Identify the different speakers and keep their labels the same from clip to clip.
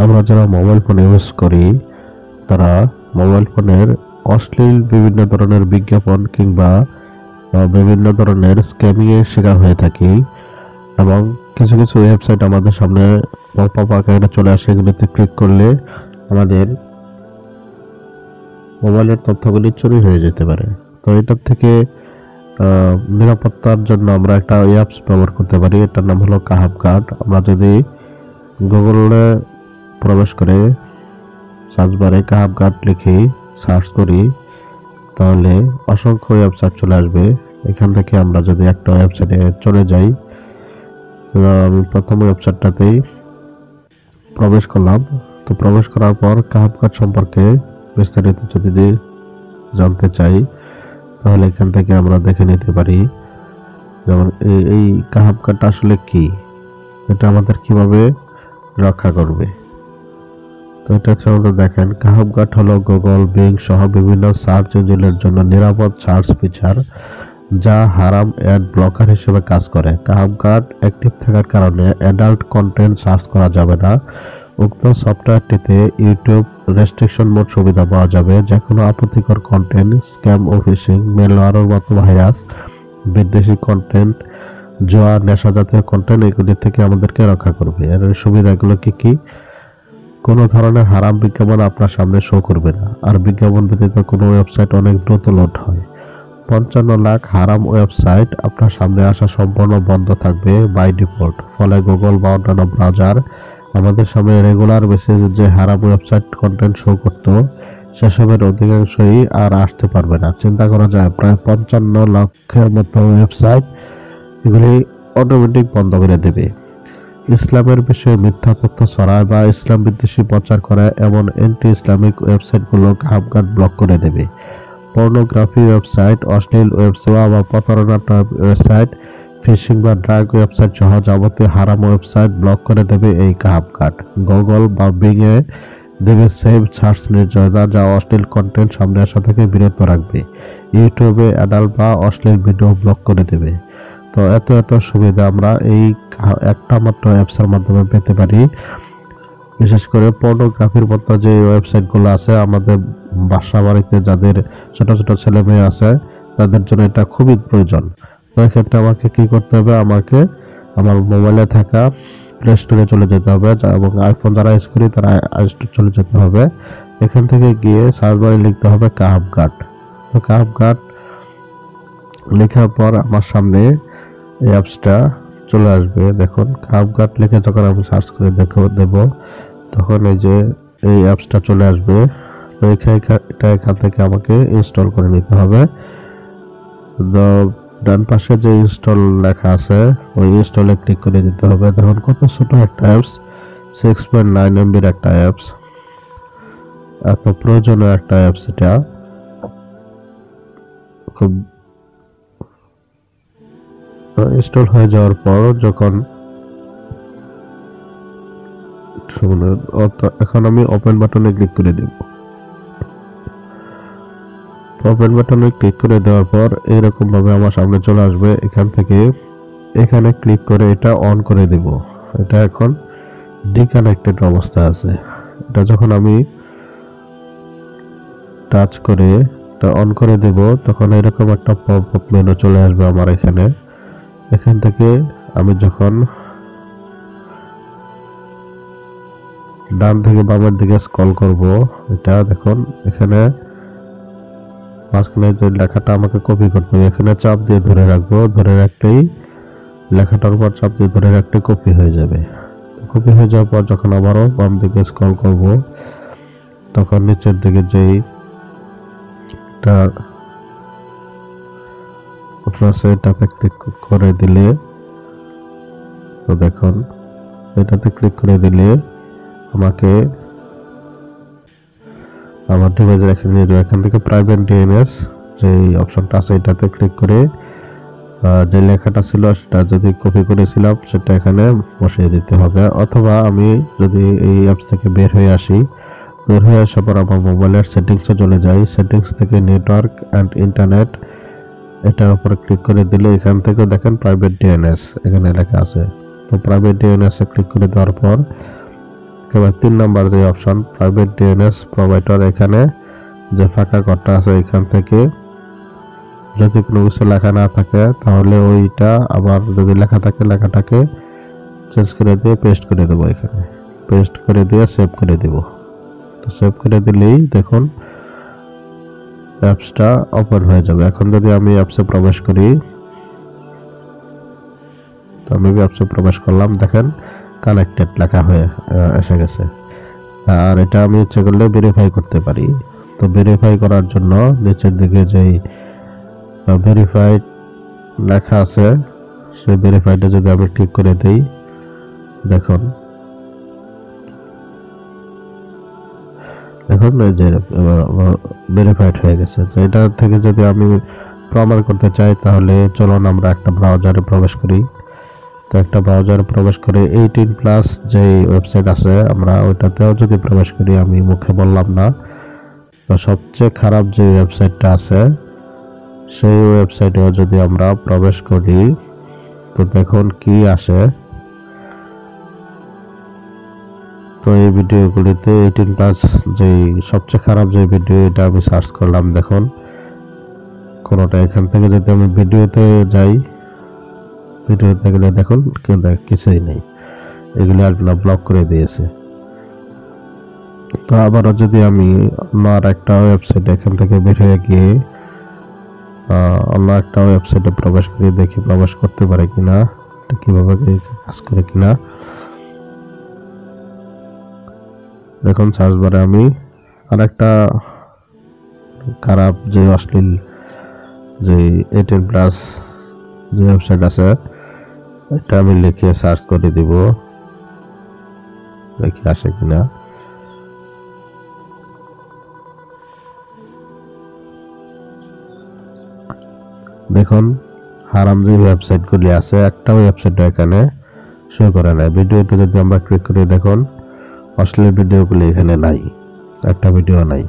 Speaker 1: আমরা যারা mobile phone use করি তারা মোবাইল ফোনের অশ্লীল বিভিন্ন ধরনের বিজ্ঞাপন কিংবা বিভিন্ন ধরনের স্ক্যামিং এর শিকার হয়ে থাকি এবং কিছু কিছু ওয়েবসাইট আমাদের সামনে পপ আপ আকারে চলে আসে, এগুলোতে ক্লিক করলে আমাদের মোবাইলের তথ্যগুলি চুরি হয়ে যেতে পারে। তো এটার থেকে নিরাপত্তার জন্য আমরা একটা অ্যাপস ব্যবহার করতে পারি, এটার নাম হলো কাহাব গার্ড। আমরা যদি গুগলে প্রবেশ করে সার্চ বারে কাহাব গার্ড লিখে সার্চ করি তাহলে অসংখ্য ওয়েবসাইট চলে আসবে। এখান থেকে আমরা যদি একটা ওয়েবসাইটে চলে যাই, আমি প্রথম ওয়েবসাইটটাতেই প্রবেশ করলাম। তো প্রবেশ করার পর কাহাব গার্ড সম্পর্কে বিস্তারিত যদি জানতে চাই তাহলে এখান থেকে আমরা দেখে নিতে পারি, যেমন এই কাহাব গার্ডটা আসলে কি, এটা আমাদের কিভাবে রক্ষা করবে। তো এটা সম্বন্ধে দেখেন, কাহাব গার্ড হলো গুগল, বিং সহ বিভিন্ন সার্চ ইঞ্জিনের জন্য নিরাপদ সার্চ ফিচার যা হারাম অ্যাড ব্লকার হিসেবে কাজ করে। কাহাব গার্ড অ্যাক্টিভ থাকার কারণে অ্যাডাল্ট কন্টেন্ট সার্চ করা যাবে না। উক্ত সফটওয়্যারটিতে ইউটিউব রেস্ট্রিকশন মোড সুবিধা পাওয়া যাবে। যে কোনো আপত্তিকর কন্টেন্ট, স্ক্যাম ও ফিশিং, মেলওয়্যারের মতো ভাইরাস, বিদ্বেষী কন্টেন্ট, জুয়া, নেশা জাতীয় কন্টেন্ট এগুলি থেকে আমাদেরকে রক্ষা করবে। এর সুবিধাগুলো কি কি? কোনো ধরনের হারাম বিজ্ঞাপন আপনার সামনে শো করবে না, আর বিজ্ঞাপন ব্যতীত কোনো ওয়েবসাইট অনেক দ্রুত লোড হয়। 55 লাখ হারাম ওয়েবসাইট আপনার সামনে আসা সম্পূর্ণ বন্ধ থাকবে বাই ডিফল্ট। ফলে গুগল বা অন্যান্য ব্রাউজার আমাদের সামনে রেগুলার বেসিসে যে হারাম ওয়েবসাইট কন্টেন্ট শো করত সেসবের অধিকাংশই আর আসতে পারবে না। চিন্তা করা যায়, প্রায় 55 লক্ষের মতো ওয়েবসাইট এগুলি অটোমেটিক বন্ধ করে দেবে। ইসলামের বিষয়ে মিথ্যা তথ্য ছড়ায় বা ইসলাম বিদ্বেষী প্রচার করে এমন অ্যান্টি ইসলামিক ওয়েবসাইটগুলো কাহাব গার্ড ব্লক করে দেবে। পর্নোগ্রাফি ওয়েবসাইট, অশ্লীল ওয়েবসাইট বা প্রতারণা ওয়েবসাইট, ফিশিং বা ড্রাগ ওয়েবসাইট সহ যাবতীয় হারাম ওয়েবসাইট ব্লক করে দেবে এই কাহাব গার্ড। গুগল বা বিং এ দেবে সেভ সার্চ নির্দেশনা যা অশ্লীল কন্টেন্ট সামনে আসা থেকে বিরত রাখবে। ইউটিউবে অ্যাডাল্ট বা অশ্লীল ভিডিও ব্লক করে দেবে। তো এত এত সুবিধা আমরা এই একটা মাত্র অ্যাপসের মাধ্যমে পেতে পারি। বিশেষ করে পর্নোগ্রাফির মতো যে ওয়েবসাইটগুলো আছে, আমাদের বাসা বাড়িতে যাদের ছোট ছোট ছেলে মেয়ে আছে তাদের জন্য এটা খুবই প্রয়োজন। তো এক্ষেত্রে আমাকে কি করতে হবে, আমাকে আমার মোবাইলে থাকা প্লে স্টোরে চলে যেতে হবে এবং আইফোন যারা ইউজ করি তারা আইস্টোরে চলে যেতে হবে। এখান থেকে গিয়ে সার্চ বারে লিখতে হবে কাহাব গার্ড। তো কাহাব গার্ড লেখার পর আমার সামনে এই অ্যাপসটা চলে আসবে। দেখুন, কাহাব গার্ড লিখে যখন আমি সার্চ করে দেব তখন এই যে এই অ্যাপসটা চলে আসবে। তো এটা এখান থেকে আমাকে ইনস্টল করে নিতে হবে। তো ডান পাশে যে ইনস্টল লেখা আছে ওই ইনস্টলে ক্লিক করে দিতে হবে। দেখুন কত ছোট একটা অ্যাপস, 6.9 MBর একটা অ্যাপস, এত প্রয়োজনীয় একটা অ্যাপস। এটা খুব ইনস্টল হয়ে যাওয়ার পর যখন এখন আমি ওপেন বাটনে ক্লিক করে দেব। ওপেন বাটনে ক্লিক করে দেওয়ার পর এরকম ভাবে আমার সামনে চলে আসবে। এখান থেকে এখানে ক্লিক করে এটা অন করে দেব। এটা এখন ডিকানেক্টেড অবস্থা আছে। এটা যখন আমি টাচ করে এটা অন করে দেব তখন এরকম একটা পপ আপ মেনু চলে আসবে আমার এখানে। এখান থেকে আমি যখন ডান থেকে বামের দিকে স্ক্রল করব, এটা দেখুন এখানে মাঝখানে যে লেখাটা আমাকে কপি করতে হবে, এখানে চাপ দিয়ে ধরে রাখবো, ধরে রাখতেই লেখাটার উপর চাপ দিয়ে ধরে রাখতে কপি হয়ে যাবে। কপি হয়ে যাওয়ার পর যখন আবারও বাম দিকে স্ক্রল করব তখন নিচের দিকে যেই এটাতে ক্লিক করে দিলে, তো দেখুন এটাতে ক্লিক করে দিলে আমাকে আমার ডিভাইসে রেখে নিয়ে যাবে। এখান থেকে প্রাইভেট ডিএনএস যে অপশনটা আছে এটাতে ক্লিক করে যে লেখাটা ছিল সেটা যদি কপি করেছিলাম সেটা এখানে বসিয়ে দিতে হবে। অথবা আমি যদি এই অ্যাপস থেকে বের হয়ে আসি, বের হয়ে আসার পর আমার মোবাইলের সেটিংসে চলে যাই, সেটিংস থেকে নেটওয়ার্ক অ্যান্ড ইন্টারনেট এটার উপরে ক্লিক করে দিলে এখান থেকে দেখেন প্রাইভেট ডিএনএস এখানে লেখা আছে। তো প্রাইভেট ডিএনএস এ ক্লিক করে দেওয়ার পর একেবারে 3 নাম্বার যে অপশন প্রাইভেট ডিএনএস প্রোভাইডার, এখানে যে ফাঁকা ঘরটা আছে এখান থেকে যদি কোনো কিছু লেখা না থাকে তাহলে ওইটা আবার যদি লেখা থাকে লেখাটাকে চেঞ্জ করে দিয়ে পেস্ট করে দেবো, এখানে পেস্ট করে দিয়ে সেভ করে দেব। তো সেভ করে দিলেই দেখুন অ্যাপসটা ওপেন হয়ে যাবে। এখন যদি আমি অ্যাপসে প্রবেশ করি, তো আমি অ্যাপসে প্রবেশ করলাম, দেখেন কানেক্টেড লেখা হয়ে এসে গেছে। আর এটা আমি ইচ্ছে করলে ভেরিফাই করতে পারি। তো ভেরিফাই করার জন্য নিচের দিকে যেই ভেরিফাইড লেখা আছে সেই ভেরিফাইডে যদি আমি ক্লিক করে দিই, দেখুন এই যে ভেরিফাইড হয়ে গেছে। তো এটা থেকে যদি আমি প্রমাণ করতে চাই তাহলে চলুন আমরা একটা ব্রাউজারে প্রবেশ করি। তো একটা ব্রাউজারে প্রবেশ করে 18+ যে ওয়েবসাইট আছে আমরা ওইটাতেও যদি প্রবেশ করি, আমি মুখে বললাম না, তো সবচেয়ে খারাপ যে ওয়েবসাইটটা আছে সেই ওয়েবসাইটেও যদি আমরা প্রবেশ করি, তো দেখুন কি আসে। তো এই ভিডিওগুলিতে 18+ যে সবচেয়ে খারাপ যে ভিডিও এটা আমি সার্চ করলাম, দেখুন কোনোটা। এখান থেকে যদি আমি ভিডিওতে যাই, ভিডিওতে গেলে দেখুন কিছুই নেই, এগুলি আপনার ব্লক করে দিয়েছে। তো আবারও যদি আমি অন্য আর একটা ওয়েবসাইট এখান থেকে বের হয়ে গিয়ে অন্য একটা ওয়েবসাইটে প্রবেশ করে দেখি প্রবেশ করতে পারে কিনা, কিভাবে কাজ করে কিনা। দেখুন সার্চ বারে আমি আরেকটা খারাপ যে অশ্লীল যে 18+ যে ওয়েবসাইট আছে এটা আমি লিখে সার্চ করে দিব, দেখি আসে কিনা। দেখুন হারাম যে ওয়েবসাইটগুলি আছে একটা ওয়েবসাইট এখানে শো করে নাই। ভিডিওতে যদি আমরা ক্লিক করি, দেখুন অশ্লীল ভিডিওগুলি এখানে নাই, একটা ভিডিও নাই।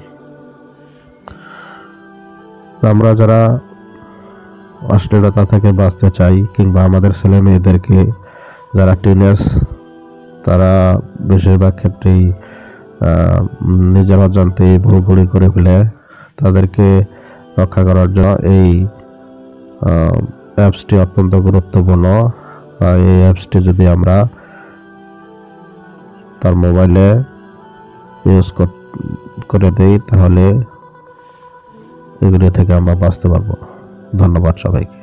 Speaker 1: আমরা যারা অশ্লীলতা থেকে বাঁচতে চাই কিংবা আমাদের ছেলে মেয়েদেরকে যারা টিনেজ, তারা বেশিরভাগ ক্ষেত্রেই নিজের অজান্তেই ভুল করে ফেলে, তাদেরকে রক্ষা করার জন্য এই অ্যাপসটি অত্যন্ত গুরুত্বপূর্ণ। এই অ্যাপসটি যদি আমরা তার মোবাইলে ইউজ করে দেই তাহলে এগুলো থেকে আমরা বাঁচতে পারবো। ধন্যবাদ সবাইকে।